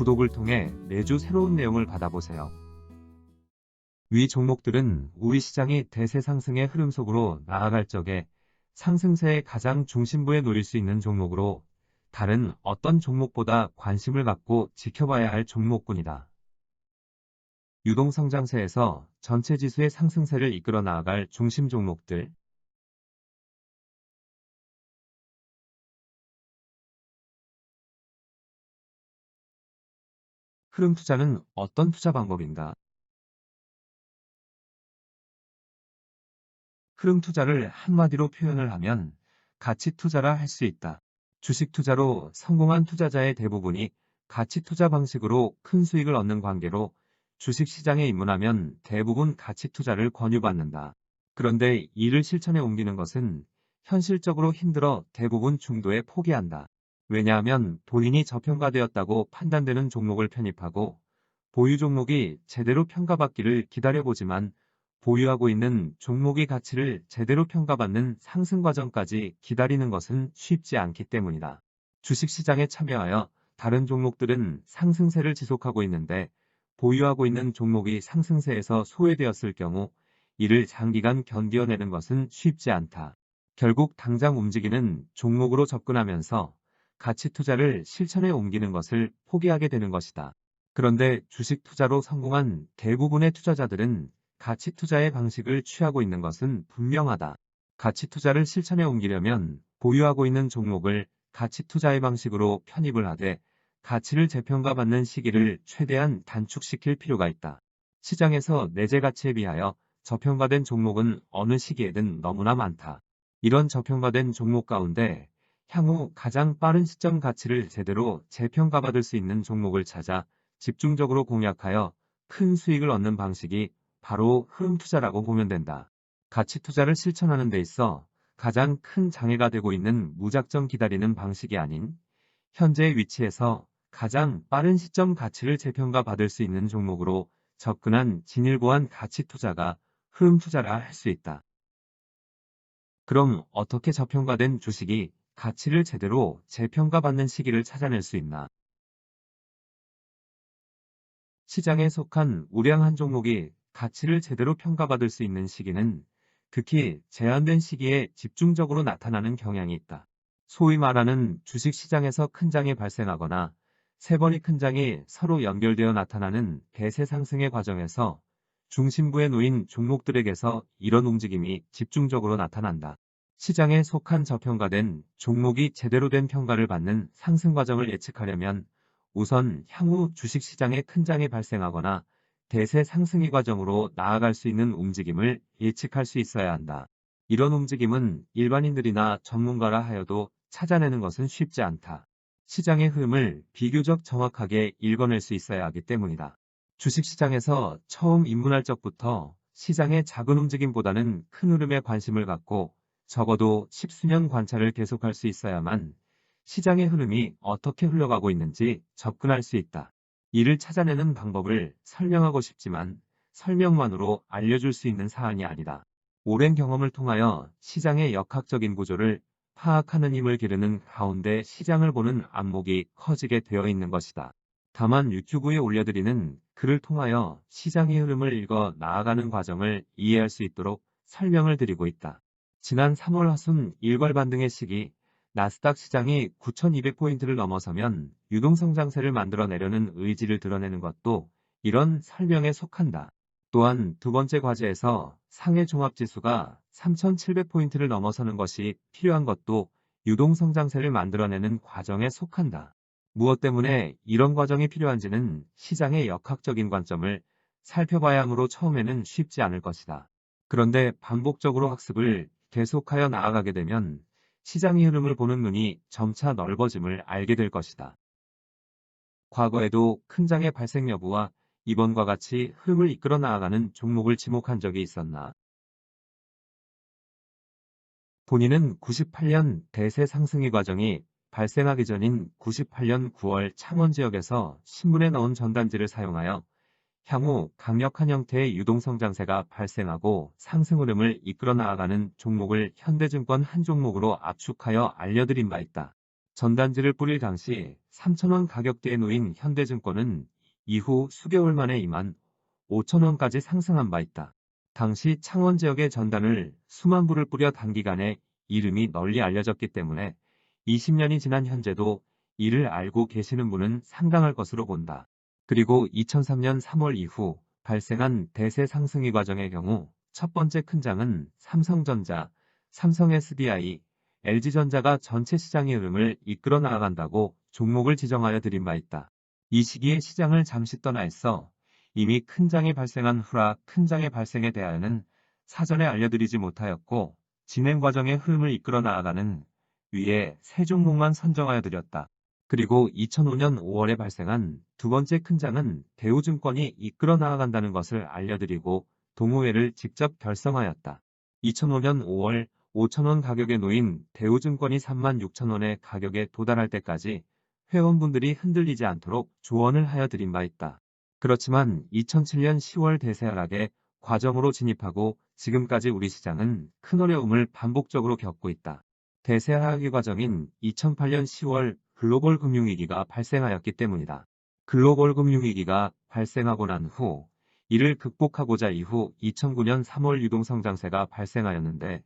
구독을 통해 매주 새로운 내용을 받아보세요. 위 종목들은 우리 시장이 대세 상승의 흐름 속으로 나아갈 적에 상승세의 가장 중심부에 놓일 수 있는 종목으로 다른 어떤 종목보다 관심을 갖고 지켜봐야 할 종목군이다. 유동성장세에서 전체 지수의 상승세를 이끌어 나아갈 중심 종목들. 흐름 투자는 어떤 투자 방법인가? 흐름 투자를 한마디로 표현을 하면 가치 투자라 할 수 있다. 주식 투자로 성공한 투자자의 대부분이 가치 투자 방식으로 큰 수익을 얻는 관계로 주식 시장에 입문하면 대부분 가치 투자를 권유받는다. 그런데 이를 실천에 옮기는 것은 현실적으로 힘들어 대부분 중도에 포기한다. 왜냐하면 본인이 저평가되었다고 판단되는 종목을 편입하고 보유 종목이 제대로 평가받기를 기다려보지만 보유하고 있는 종목의 가치를 제대로 평가받는 상승 과정까지 기다리는 것은 쉽지 않기 때문이다. 주식시장에 참여하여 다른 종목들은 상승세를 지속하고 있는데 보유하고 있는 종목이 상승세에서 소외되었을 경우 이를 장기간 견뎌내는 것은 쉽지 않다. 결국 당장 움직이는 종목으로 접근하면서 가치 투자를 실천에 옮기는 것을 포기하게 되는 것이다. 그런데 주식 투자로 성공한 대부분의 투자자들은 가치 투자의 방식을 취하고 있는 것은 분명하다. 가치 투자를 실천에 옮기려면 보유하고 있는 종목을 가치 투자의 방식으로 편입을 하되 가치를 재평가받는 시기를 최대한 단축시킬 필요가 있다. 시장에서 내재 가치에 비하여 저평가된 종목은 어느 시기에든 너무나 많다. 이런 저평가된 종목 가운데 향후 가장 빠른 시점 가치를 제대로 재평가받을 수 있는 종목을 찾아 집중적으로 공략하여 큰 수익을 얻는 방식이 바로 흐름 투자라고 보면 된다. 가치 투자를 실천하는 데 있어 가장 큰 장애가 되고 있는 무작정 기다리는 방식이 아닌 현재의 위치에서 가장 빠른 시점 가치를 재평가받을 수 있는 종목으로 접근한 진일보한 가치 투자가 흐름 투자라 할 수 있다. 그럼 어떻게 저평가된 주식이 가치를 제대로 재평가받는 시기를 찾아낼 수 있나? 시장에 속한 우량한 종목이 가치를 제대로 평가받을 수 있는 시기는 극히 제한된 시기에 집중적으로 나타나는 경향이 있다. 소위 말하는 주식시장에서 큰 장이 발생하거나 세 번의 큰 장이 서로 연결되어 나타나는 대세 상승의 과정에서 중심부에 놓인 종목들에게서 이런 움직임이 집중적으로 나타난다. 시장에 속한 저평가된 종목이 제대로 된 평가를 받는 상승 과정을 예측하려면 우선 향후 주식시장에 큰 장이 발생하거나 대세 상승의 과정으로 나아갈 수 있는 움직임을 예측할 수 있어야 한다. 이런 움직임은 일반인들이나 전문가라 하여도 찾아내는 것은 쉽지 않다. 시장의 흐름을 비교적 정확하게 읽어낼 수 있어야 하기 때문이다. 주식시장에서 처음 입문할 적부터 시장의 작은 움직임보다는 큰 흐름에 관심을 갖고 적어도 십수년 관찰을 계속할 수 있어야만 시장의 흐름이 어떻게 흘러가고 있는지 접근할 수 있다. 이를 찾아내는 방법을 설명하고 싶지만 설명만으로 알려줄 수 있는 사안이 아니다. 오랜 경험을 통하여 시장의 역학적인 구조를 파악하는 힘을 기르는 가운데 시장을 보는 안목이 커지게 되어 있는 것이다. 다만 유튜브에 올려드리는 글을 통하여 시장의 흐름을 읽어 나아가는 과정을 이해할 수 있도록 설명을 드리고 있다. 지난 3월 하순 일괄 반등의 시기 나스닥 시장이 9,200포인트를 넘어서면 유동성장세를 만들어내려는 의지를 드러내는 것도 이런 설명에 속한다. 또한 두 번째 과제에서 상해 종합지수가 3,700포인트를 넘어서는 것이 필요한 것도 유동성장세를 만들어내는 과정에 속한다. 무엇 때문에 이런 과정이 필요한지는 시장의 역학적인 관점을 살펴봐야 하므로 처음에는 쉽지 않을 것이다. 그런데 반복적으로 학습을 계속하여 나아가게 되면 시장의 흐름을 보는 눈이 점차 넓어짐을 알게 될 것이다. 과거에도 큰 장의 발생 여부와 이번과 같이 흐름을 이끌어 나아가는 종목을 지목한 적이 있었나? 본인은 98년 대세 상승의 과정이 발생하기 전인 98년 9월 창원 지역에서 신문에 넣은 전단지를 사용하여 향후 강력한 형태의 유동성장세가 발생하고 상승 흐름을 이끌어 나아가는 종목을 현대증권 한 종목으로 압축하여 알려드린 바 있다. 전단지를 뿌릴 당시 3,000원 가격대에 놓인 현대증권은 이후 수개월 만에 25,000원까지 상승한 바 있다. 당시 창원 지역의 전단을 수만 부를 뿌려 단기간에 이름이 널리 알려졌기 때문에 20년이 지난 현재도 이를 알고 계시는 분은 상당할 것으로 본다. 그리고 2003년 3월 이후 발생한 대세 상승의 과정의 경우 첫 번째 큰 장은 삼성전자, 삼성 SDI, LG전자가 전체 시장의 흐름을 이끌어 나간다고 종목을 지정하여 드린 바 있다. 이 시기에 시장을 잠시 떠나 있어 이미 큰 장이 발생한 후라 큰 장의 발생에 대하여는 사전에 알려드리지 못하였고 진행 과정의 흐름을 이끌어 나아가는 위에 세 종목만 선정하여 드렸다. 그리고 2005년 5월에 발생한 두 번째 큰 장은 대우증권이 이끌어 나아간다는 것을 알려드리고 동호회를 직접 결성하였다. 2005년 5월 5,000원 가격에 놓인 대우증권이 36,000원의 가격에 도달할 때까지 회원분들이 흔들리지 않도록 조언을 하여 드린 바 있다. 그렇지만 2007년 10월 대세 하락의 과정으로 진입하고 지금까지 우리 시장은 큰 어려움을 반복적으로 겪고 있다. 대세 하락의 과정인 2008년 10월 글로벌 금융위기가 발생하였기 때문이다. 글로벌 금융위기가 발생하고 난 후 이를 극복하고자 이후 2009년 3월 유동성장세가 발생하였는데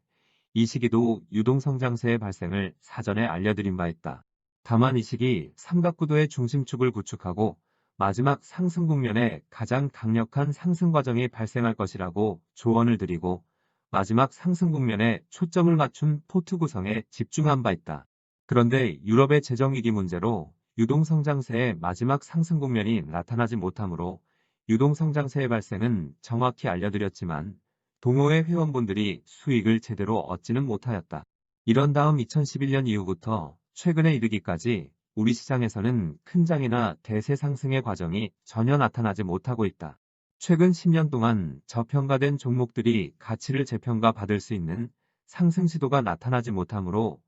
이 시기도 유동성장세의 발생을 사전에 알려드린 바 있다. 다만 이 시기 삼각구도의 중심축을 구축하고 마지막 상승 국면에 가장 강력한 상승 과정이 발생할 것이라고 조언을 드리고 마지막 상승 국면에 초점을 맞춘 포트 구성에 집중한 바 있다. 그런데 유럽의 재정위기 문제로 유동성장세의 마지막 상승 국면이 나타나지 못하므로 유동성장세의 발생은 정확히 알려드렸지만 동호회 회원분들이 수익을 제대로 얻지는 못하였다. 이런 다음 2011년 이후부터 최근에 이르기까지 우리 시장에서는 큰 장이나 대세 상승의 과정이 전혀 나타나지 못하고 있다. 최근 10년 동안 저평가된 종목들이 가치를 재평가 받을 수 있는 상승 시도가 나타나지 못하므로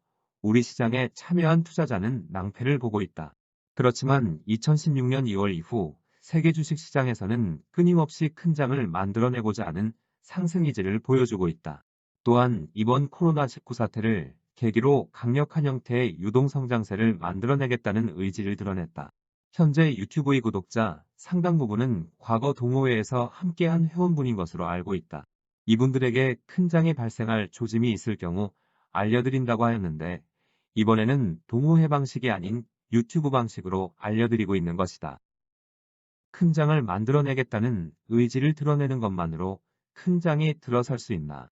우리 시장에 참여한 투자자는 낭패를 보고 있다. 그렇지만 2016년 2월 이후 세계 주식시장에서는 끊임없이 큰 장을 만들어내고자 하는 상승 의지를 보여주고 있다. 또한 이번 코로나19 사태를 계기로 강력한 형태의 유동성장세를 만들어내겠다는 의지를 드러냈다. 현재 유튜브의 구독자 상당 부분은 과거 동호회에서 함께한 회원분인 것으로 알고 있다. 이분들에게 큰 장이 발생할 조짐이 있을 경우 알려드린다고 하였는데 이번에는 동호회 방식이 아닌 유튜브 방식으로 알려드리고 있는 것이다. 큰 장을 만들어내겠다는 의지를 드러내는 것만으로 큰 장이 들어설 수 있나?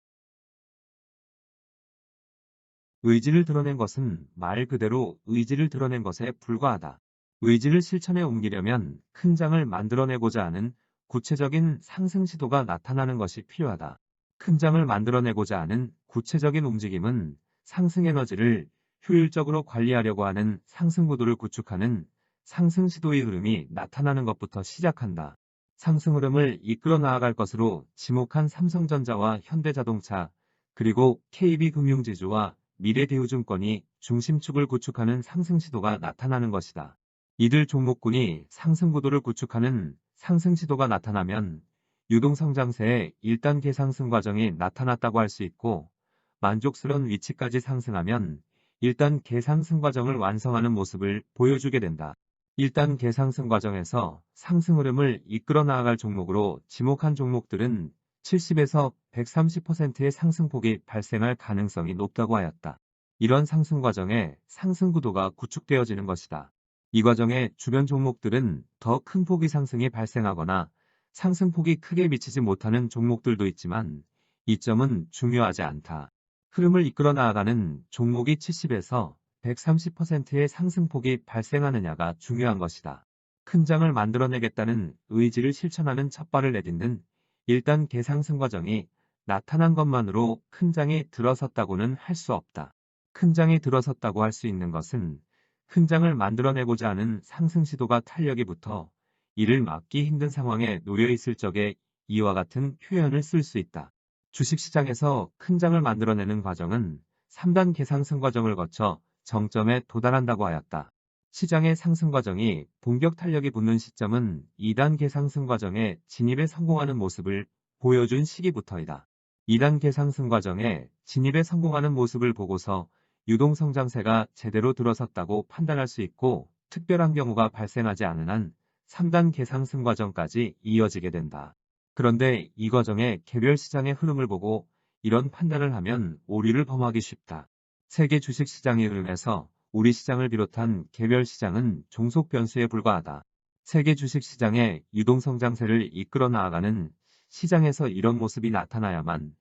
의지를 드러낸 것은 말 그대로 의지를 드러낸 것에 불과하다. 의지를 실천에 옮기려면 큰 장을 만들어내고자 하는 구체적인 상승 시도가 나타나는 것이 필요하다. 큰 장을 만들어내고자 하는 구체적인 움직임은 상승 에너지를 효율적으로 관리하려고 하는 상승 구도를 구축하는 상승 시도의 흐름이 나타나는 것부터 시작한다. 상승 흐름을 이끌어 나아갈 것으로 지목한 삼성전자와 현대자동차, 그리고 KB금융지주와 미래대우증권이 중심축을 구축하는 상승 시도가 나타나는 것이다. 이들 종목군이 상승 구도를 구축하는 상승 시도가 나타나면 유동성장세의 1단계 상승 과정이 나타났다고 할 수 있고 만족스러운 위치까지 상승하면 1단계 상승 과정을 완성하는 모습을 보여주게 된다. 1단계 상승 과정에서 상승 흐름을 이끌어 나아갈 종목으로 지목한 종목들은 70에서 130%의 상승폭이 발생할 가능성이 높다고 하였다. 이런 상승 과정에 상승 구도가 구축되어지는 것이다. 이 과정에 주변 종목들은 더 큰 폭의 상승이 발생하거나 상승폭이 크게 미치지 못하는 종목들도 있지만 이 점은 중요하지 않다. 흐름을 이끌어 나아가는 종목이 70에서 130%의 상승폭이 발생하느냐가 중요한 것이다. 큰 장을 만들어내겠다는 의지를 실천하는 첫발을 내딛는 1단계 상승 과정이 나타난 것만으로 큰 장이 들어섰다고는 할 수 없다. 큰 장이 들어섰다고 할 수 있는 것은 큰 장을 만들어내고자 하는 상승 시도가 탄력이 붙어 이를 막기 힘든 상황에 놓여 있을 적에 이와 같은 표현을 쓸 수 있다. 주식시장에서 큰 장을 만들어내는 과정은 3단계 상승 과정을 거쳐 정점에 도달한다고 하였다. 시장의 상승 과정이 본격 탄력이 붙는 시점은 2단계 상승 과정에 진입에 성공하는 모습을 보여준 시기부터이다. 2단계 상승 과정에 진입에 성공하는 모습을 보고서 유동성장세가 제대로 들어섰다고 판단할 수 있고 특별한 경우가 발생하지 않은 한 3단계 상승 과정까지 이어지게 된다. 그런데 이 과정의 개별 시장의 흐름을 보고 이런 판단을 하면 오류를 범하기 쉽다. 세계 주식시장의 흐름에서 우리 시장을 비롯한 개별 시장은 종속 변수에 불과하다. 세계 주식시장의 유동성장세를 이끌어 나아가는 시장에서 이런 모습이 나타나야만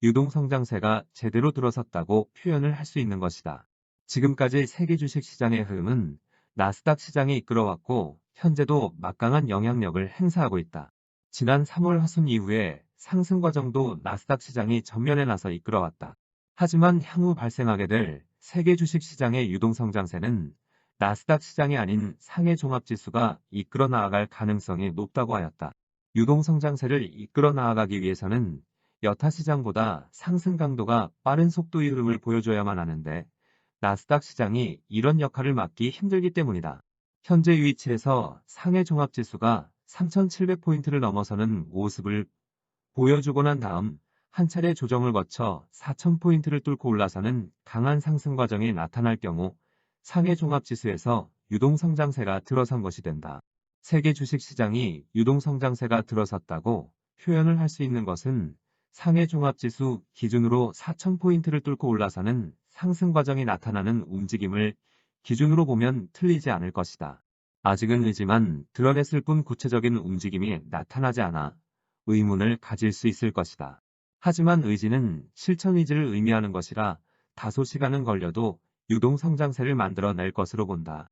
유동성장세가 제대로 들어섰다고 표현을 할 수 있는 것이다. 지금까지 세계 주식시장의 흐름은 나스닥 시장이 이끌어왔고 현재도 막강한 영향력을 행사하고 있다. 지난 3월 하순 이후에 상승 과정도 나스닥 시장이 전면에 나서 이끌어왔다. 하지만 향후 발생하게 될 세계 주식시장의 유동성장세는 나스닥 시장이 아닌 상해 종합지수가 이끌어 나아갈 가능성이 높다고 하였다. 유동성장세를 이끌어 나아가기 위해서는 여타 시장보다 상승 강도가 빠른 속도의 흐름을 보여줘야만 하는데 나스닥 시장이 이런 역할을 맡기 힘들기 때문이다. 현재 위치에서 상해 종합지수가 3,700포인트를 넘어서는 모습을 보여주고 난 다음 한 차례 조정을 거쳐 4,000포인트를 뚫고 올라서는 강한 상승 과정이 나타날 경우 상해 종합지수에서 유동성장세가 들어선 것이 된다. 세계 주식시장이 유동성장세가 들어섰다고 표현을 할 수 있는 것은 상해 종합지수 기준으로 4,000포인트를 뚫고 올라서는 상승 과정이 나타나는 움직임을 기준으로 보면 틀리지 않을 것이다. 아직은 의지만 드러냈을 뿐 구체적인 움직임이 나타나지 않아 의문을 가질 수 있을 것이다. 하지만 의지는 실천 의지를 의미하는 것이라 다소 시간은 걸려도 유동성장세를 만들어낼 것으로 본다.